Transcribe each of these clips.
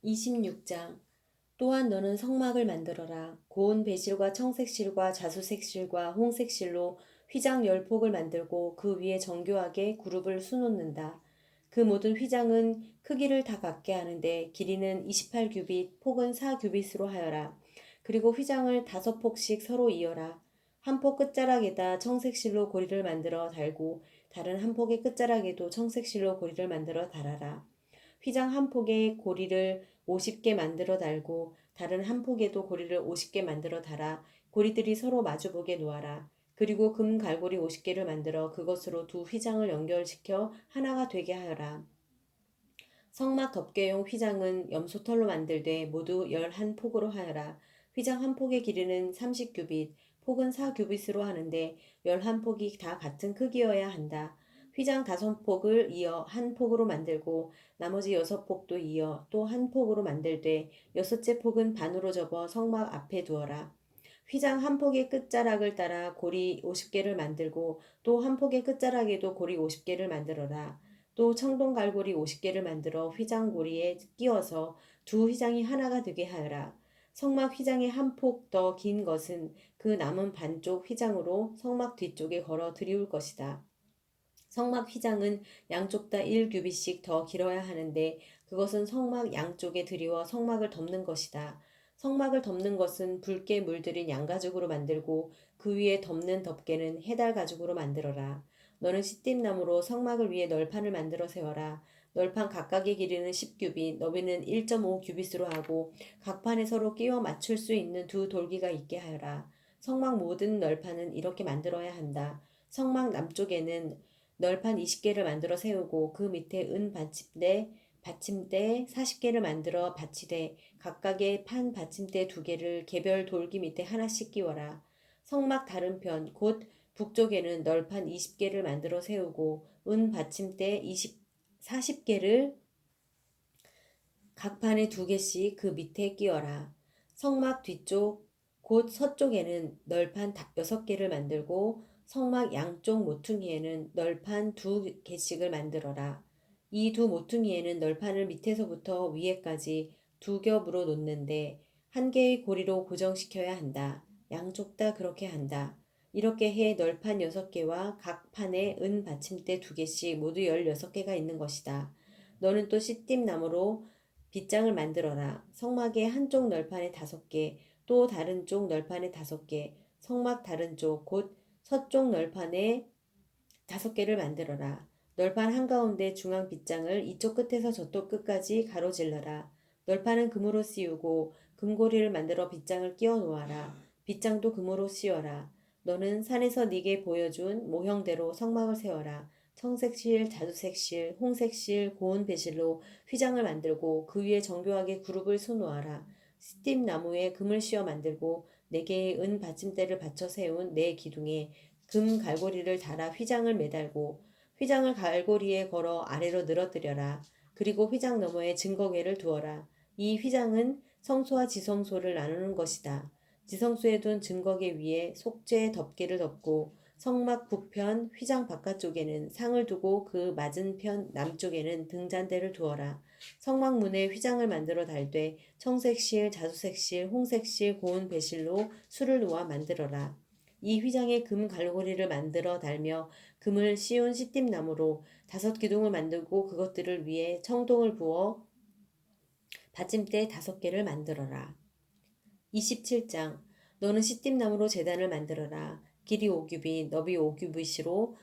26장. 또한 너는 성막을 만들어라. 고운 배실과 청색실과 자수색실과 홍색실로 휘장 10폭을 만들고 그 위에 정교하게 그룹을 수놓는다. 그 모든 휘장은 크기를 다 같게 하는데 길이는 28규빗, 폭은 4규빗으로 하여라. 그리고 휘장을 5폭씩 서로 이어라. 한 폭 끝자락에다 청색실로 고리를 만들어 달고 다른 한 폭의 끝자락에도 청색실로 고리를 만들어 달아라. 휘장 한 폭에 고리를 50개 만들어 달고 다른 한 폭에도 고리를 50개 만들어 달아 고리들이 서로 마주보게 놓아라. 그리고 금 갈고리 50개를 만들어 그것으로 두 휘장을 연결시켜 하나가 되게 하여라. 성막 덮개용 휘장은 염소털로 만들되 모두 11폭으로 하여라. 휘장 한 폭의 길이는 30규빗, 폭은 4규빗으로 하는데 11폭이 다 같은 크기여야 한다. 휘장 5폭을 이어 한 폭으로 만들고 나머지 6폭도 이어 또 한 폭으로 만들되 여섯째 폭은 반으로 접어 성막 앞에 두어라. 휘장 한 폭의 끝자락을 따라 고리 50개를 만들고 또 한 폭의 끝자락에도 고리 50개를 만들어라. 또 청동 갈고리 50개를 만들어 휘장 고리에 끼워서 두 휘장이 하나가 되게 하여라. 성막 휘장의 한 폭 더 긴 것은 그 남은 반쪽 휘장으로 성막 뒤쪽에 걸어 들이울 것이다. 성막 휘장은 양쪽 다 1규빗씩 더 길어야 하는데 그것은 성막 양쪽에 들이워 성막을 덮는 것이다. 성막을 덮는 것은 붉게 물들인 양가죽으로 만들고 그 위에 덮는 덮개는 해달 가죽으로 만들어라. 너는 시띠나무로 성막을 위해 널판을 만들어 세워라. 널판 각각의 길이는 10규빗, 너비는 1.5규빗으로 하고 각 판에 서로 끼워 맞출 수 있는 두 돌기가 있게 하여라. 성막 모든 널판은 이렇게 만들어야 한다. 성막 남쪽에는 널판 20개를 만들어 세우고 그 밑에 은 받침대 40개를 만들어 받치되 각각의 판 받침대 2개를 개별 돌기 밑에 하나씩 끼워라. 성막 다른 편 곧 북쪽에는 널판 20개를 만들어 세우고 은 받침대 40개를 각 판에 2개씩 그 밑에 끼워라. 성막 뒤쪽 곧 서쪽에는 널판 6개를 만들고 성막 양쪽 모퉁이에는 널판 2개씩을 만들어라. 이 두 모퉁이에는 널판을 밑에서부터 위에까지 2겹으로 놓는데 한 개의 고리로 고정시켜야 한다. 양쪽 다 그렇게 한다. 이렇게 해 널판 6개와 각 판에 은 받침대 2개씩 모두 16개가 있는 것이다. 너는 또 시띠나무로 빗장을 만들어라. 성막의 한쪽 널판에 5개, 또 다른 쪽 널판에 5개, 성막 다른 쪽, 곧 서쪽 널판에 5개를 만들어라. 널판 한가운데 중앙 빗장을 이쪽 끝에서 저쪽 끝까지 가로질러라. 널판은 금으로 씌우고 금고리를 만들어 빗장을 끼워 놓아라. 빗장도 금으로 씌워라. 너는 산에서 네게 보여준 모형대로 성막을 세워라. 청색실, 자주색실, 홍색실, 고운 배실로 휘장을 만들고 그 위에 정교하게 그룹을 수놓아라. 스팀 나무에 금을 씌워 만들고 4개의 은 받침대를 받쳐 세운 네 기둥에 금 갈고리를 달아 휘장을 매달고 휘장을 갈고리에 걸어 아래로 늘어뜨려라. 그리고 휘장 너머에 증거궤를 두어라. 이 휘장은 성소와 지성소를 나누는 것이다. 지성소에 둔 증거궤 위에 속죄 덮개를 덮고 성막 북편 휘장 바깥쪽에는 상을 두고 그 맞은편 남쪽에는 등잔대를 두어라. 성막문에 휘장을 만들어 달되 청색실, 자수색실, 홍색실, 고운 배실로 수를 놓아 만들어라. 이 휘장에 금 갈고리를 만들어 달며 금을 씌운 시띠나무로 5기둥을 만들고 그것들을 위에 청동을 부어 받침대 5개를 만들어라. 27장. 너는 시띠나무로 제단을 만들어라. 길이 5규빗, 너비 5규빗으로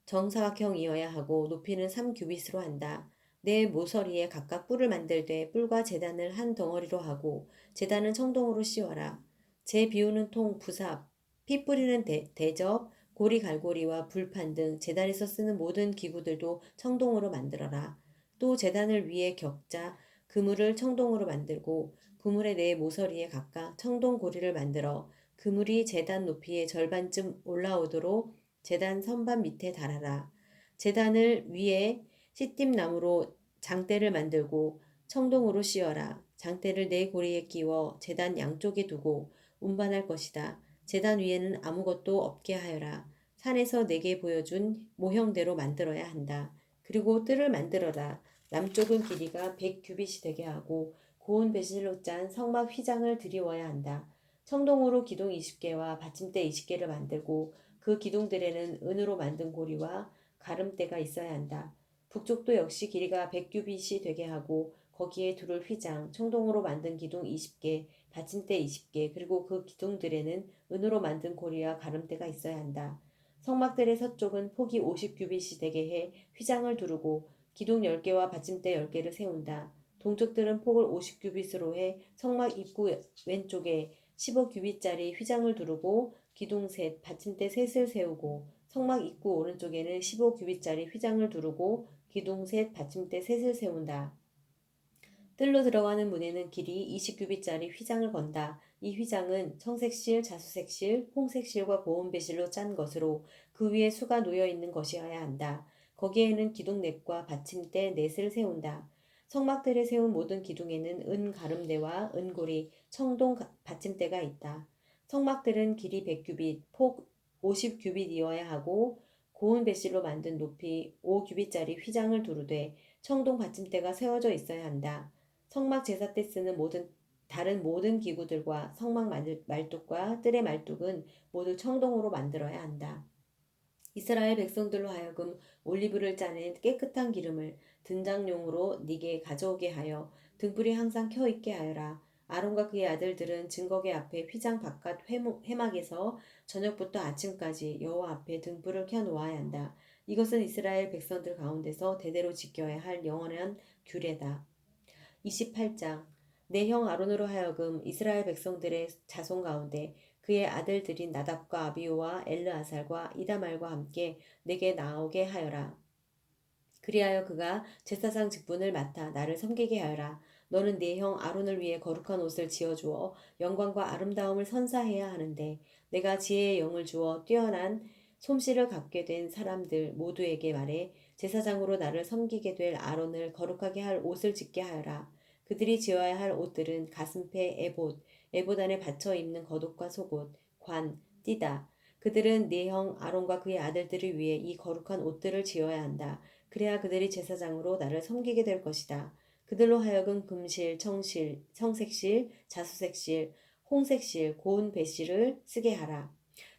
정사각형이어야 하고 높이는 3규빗으로 한다. 내 모서리에 각각 뿔을 만들되 뿔과 제단을 한 덩어리로 하고 제단은 청동으로 씌워라. 재 비우는 통, 부삽, 피 뿌리는 대접, 고리 갈고리와 불판 등 제단에서 쓰는 모든 기구들도 청동으로 만들어라. 또 제단을 위해 격자, 그물을 청동으로 만들고 그물의 네 모서리에 각각 청동 고리를 만들어 그물이 제단 높이의 절반쯤 올라오도록 제단 선반 밑에 달아라. 제단을 위에 시띠나무로 장대를 만들고 청동으로 씌워라. 장대를 네 고리에 끼워 제단 양쪽에 두고 운반할 것이다. 제단 위에는 아무것도 없게 하여라. 산에서 내게 보여준 모형대로 만들어야 한다. 그리고 뜰을 만들어라. 남쪽은 길이가 100규빗이 되게 하고 고운 배실로 짠 성막 휘장을 드리워야 한다. 청동으로 기둥 20개와 받침대 20개를 만들고 그 기둥들에는 은으로 만든 고리와 가름대가 있어야 한다. 북쪽도 역시 길이가 100규빗이 되게 하고 거기에 두를 휘장, 청동으로 만든 기둥 20개, 받침대 20개, 그리고 그 기둥들에는 은으로 만든 고리와 가름대가 있어야 한다. 성막들의 서쪽은 폭이 50규빗이 되게 해 휘장을 두르고 기둥 10개와 받침대 10개를 세운다. 동쪽들은 폭을 50규빗으로 해 성막 입구 왼쪽에 15규빗짜리 휘장을 두르고 기둥 셋, 받침대 셋을 세우고 성막 입구 오른쪽에는 15규빗짜리 휘장을 두르고 기둥 셋, 받침대 셋을 세운다. 뜰로 들어가는 문에는 길이 20규빗짜리 휘장을 건다. 이 휘장은 청색실, 자수색실, 홍색실과 고운배실로 짠 것으로 그 위에 수가 놓여 있는 것이어야 한다. 거기에는 기둥 넷과 받침대 넷을 세운다. 성막들에 세운 모든 기둥에는 은 가름대와 은고리, 청동 받침대가 있다. 성막들은 길이 100규빗, 폭 50규빗이어야 하고 고운 배실로 만든 높이 5규빗짜리 휘장을 두르되 청동 받침대가 세워져 있어야 한다. 성막 제사 때 쓰는 다른 모든 기구들과 성막 말뚝과 뜰의 말뚝은 모두 청동으로 만들어야 한다. 이스라엘 백성들로 하여금 올리브를 짜낸 깨끗한 기름을 등장용으로 네게 가져오게 하여 등불이 항상 켜 있게 하여라. 아론과 그의 아들들은 증거계 앞에 휘장 바깥 회막에서 저녁부터 아침까지 여호와 앞에 등불을 켜 놓아야 한다. 이것은 이스라엘 백성들 가운데서 대대로 지켜야 할 영원한 규례다. 28장 내 형 아론으로 하여금 이스라엘 백성들의 자손 가운데 그의 아들들인 나답과 아비후와 엘르아살과 이다말과 함께 내게 나오게 하여라. 그리하여 그가 제사장 직분을 맡아 나를 섬기게 하여라. 너는 네 형 아론을 위해 거룩한 옷을 지어주어 영광과 아름다움을 선사해야 하는데 내가 지혜의 영을 주어 뛰어난 솜씨를 갖게 된 사람들 모두에게 말해 제사장으로 나를 섬기게 될 아론을 거룩하게 할 옷을 짓게 하여라. 그들이 지어야 할 옷들은 가슴패 에봇 안에 받쳐 입는 겉옷과 속옷, 관, 띠다. 그들은 네 형 아론과 그의 아들들을 위해 이 거룩한 옷들을 지어야 한다. 그래야 그들이 제사장으로 나를 섬기게 될 것이다. 그들로 하여금 금실, 청실, 청색실, 자수색실, 홍색실, 고운 배실을 쓰게 하라.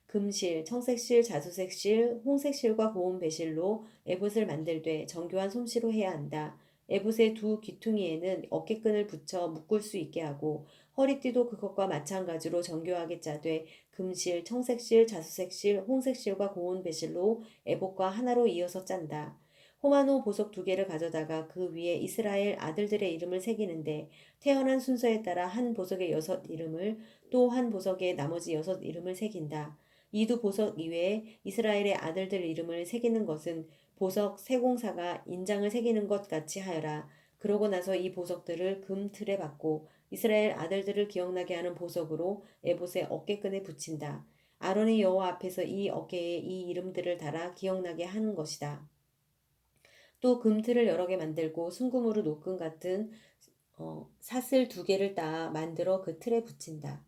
금실, 청색실, 자수색실, 홍색실과 고운 배실로 에봇을 만들되 정교한 솜씨로 해야 한다. 에봇의 두 귀퉁이에는 어깨끈을 붙여 묶을 수 있게 하고 허리띠도 그것과 마찬가지로 정교하게 짜되 금실, 청색실, 자수색실, 홍색실과 고운 배실로 에봇과 하나로 이어서 짠다. 호마노 보석 2개를 가져다가 그 위에 이스라엘 아들들의 이름을 새기는데 태어난 순서에 따라 한 보석에 6이름을 또 한 보석에 나머지 6이름을 새긴다. 이 두 보석 이외에 이스라엘의 아들들 이름을 새기는 것은 보석 세공사가 인장을 새기는 것 같이 하여라. 그러고 나서 이 보석들을 금 틀에 박고 이스라엘 아들들을 기억나게 하는 보석으로 에봇의 어깨끈에 붙인다. 아론의 여호와 앞에서 이 어깨에 이 이름들을 달아 기억나게 하는 것이다. 또 금틀을 여러 개 만들고 순금으로 노끈 같은 사슬 2개를 따 만들어 그 틀에 붙인다.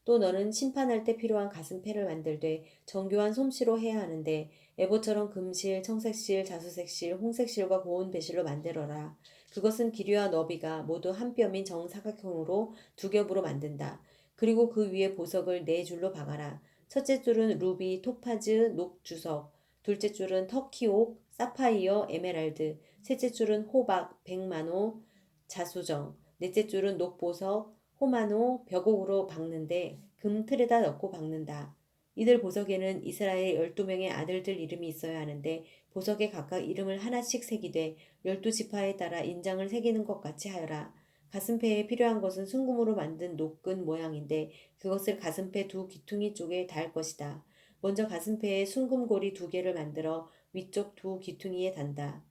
또 너는 심판할 때 필요한 가슴패를 만들되 정교한 솜씨로 해야 하는데 에봇처럼 금실, 청색실, 자수색실, 홍색실과 고운 배실로 만들어라. 그것은 길이와 너비가 모두 한 뼘인 정사각형으로 2겹으로 만든다. 그리고 그 위에 보석을 4줄로 박아라. 첫째 줄은 루비, 토파즈, 녹주석, 둘째 줄은 터키옥, 사파이어, 에메랄드, 셋째 줄은 호박, 백마노, 자수정, 넷째 줄은 녹보석, 호마노, 벽옥으로 박는데 금 틀에다 넣고 박는다. 이들 보석에는 이스라엘 12명의 아들들 이름이 있어야 하는데 보석에 각각 이름을 하나씩 새기되 12지파에 따라 인장을 새기는 것 같이 하여라. 가슴패에 필요한 것은 순금으로 만든 노끈 모양인데 그것을 가슴패 두 귀퉁이 쪽에 달 것이다. 먼저 가슴패에 순금고리 2개를 만들어 위쪽 두 귀퉁이에 단다.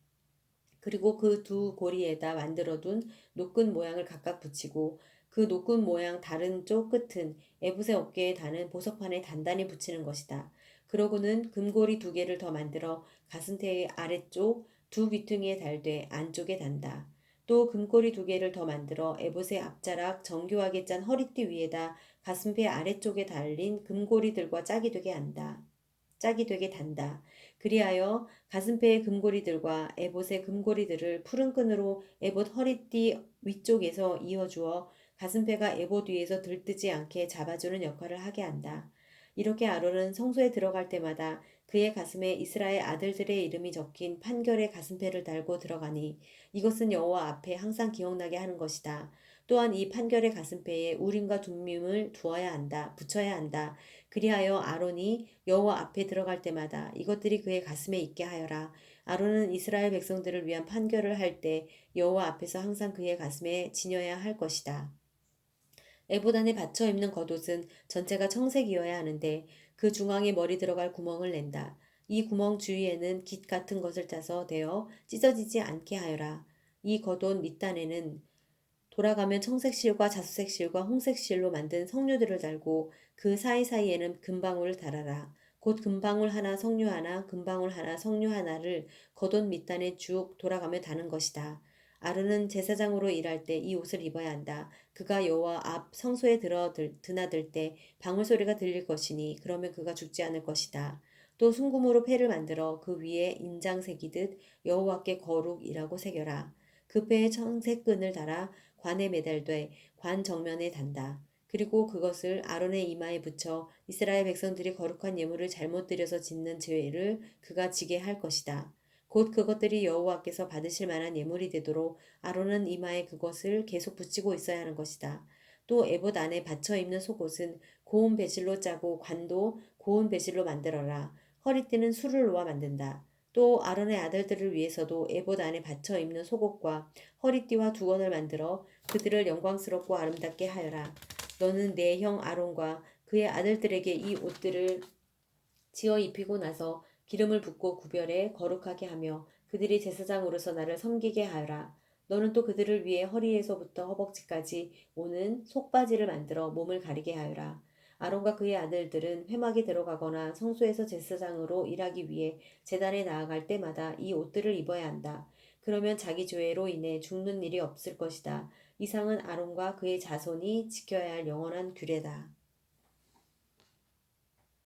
그리고 그 두 고리에다 만들어둔 노끈 모양을 각각 붙이고 그 노끈 모양 다른 쪽 끝은 에봇의 어깨에 다는 보석판에 단단히 붙이는 것이다. 그러고는 금고리 2개를 더 만들어 가슴대의 아래쪽 두 귀퉁이에 달되 안쪽에 단다. 또 금고리 2개를 더 만들어 에봇의 앞자락 정교하게 짠 허리띠 위에다 가슴배 아래쪽에 달린 금고리들과 짝이 되게 단다. 그리하여 가슴페의 금고리들과 에봇의 금고리들을 푸른 끈으로 에봇 허리띠 위쪽에서 이어주어 가슴페가 에봇 위에서 들뜨지 않게 잡아주는 역할을 하게 한다. 이렇게 아론은 성소에 들어갈 때마다 그의 가슴에 이스라엘 아들들의 이름이 적힌 판결의 가슴페를 달고 들어가니 이것은 여호와 앞에 항상 기억나게 하는 것이다. 또한 이 판결의 가슴페에 우림과 둠밈을 두어야 한다. 붙여야 한다. 그리하여 아론이 여호와 앞에 들어갈 때마다 이것들이 그의 가슴에 있게 하여라. 아론은 이스라엘 백성들을 위한 판결을 할 때 여호와 앞에서 항상 그의 가슴에 지녀야 할 것이다. 에봇 안에 받쳐 입는 겉옷은 전체가 청색이어야 하는데 그 중앙에 머리 들어갈 구멍을 낸다. 이 구멍 주위에는 깃 같은 것을 짜서 대어 찢어지지 않게 하여라. 이 겉옷 밑단에는 돌아가면 청색 실과 자수색 실과 홍색 실로 만든 석류들을 달고 그 사이사이에는 금방울을 달아라. 곧 금방울 하나 석류 하나 금방울 하나 석류 하나를 겉옷 밑단에 쭉 돌아가며 다는 것이다. 아론은 제사장으로 일할 때 이 옷을 입어야 한다. 그가 여호와 앞 성소에 드나들 때 방울 소리가 들릴 것이니 그러면 그가 죽지 않을 것이다. 또 순금으로 패를 만들어 그 위에 인장 새기듯 여호와께 거룩이라고 새겨라. 그 패에 청색 끈을 달아 관에 매달되 관 정면에 단다. 그리고 그것을 아론의 이마에 붙여 이스라엘 백성들이 거룩한 예물을 잘못 드려서 짓는 죄를 그가 지게 할 것이다. 곧 그것들이 여호와께서 받으실 만한 예물이 되도록 아론은 이마에 그것을 계속 붙이고 있어야 하는 것이다. 또 에봇 안에 받쳐 입는 속옷은 고운 배실로 짜고 관도 고운 배실로 만들어라. 허리띠는 수를 놓아 만든다. 또 아론의 아들들을 위해서도 에봇 안에 받쳐 입는 속옷과 허리띠와 두건을 만들어 그들을 영광스럽고 아름답게 하여라. 너는 내 형 아론과 그의 아들들에게 이 옷들을 지어 입히고 나서 기름을 붓고 구별해 거룩하게 하며 그들이 제사장으로서 나를 섬기게 하여라. 너는 또 그들을 위해 허리에서부터 허벅지까지 오는 속바지를 만들어 몸을 가리게 하여라. 아론과 그의 아들들은 회막에 들어가거나 성소에서 제사장으로 일하기 위해 제단에 나아갈 때마다 이 옷들을 입어야 한다. 그러면 자기 죄로 인해 죽는 일이 없을 것이다. 이상은 아론과 그의 자손이 지켜야 할 영원한 규례다.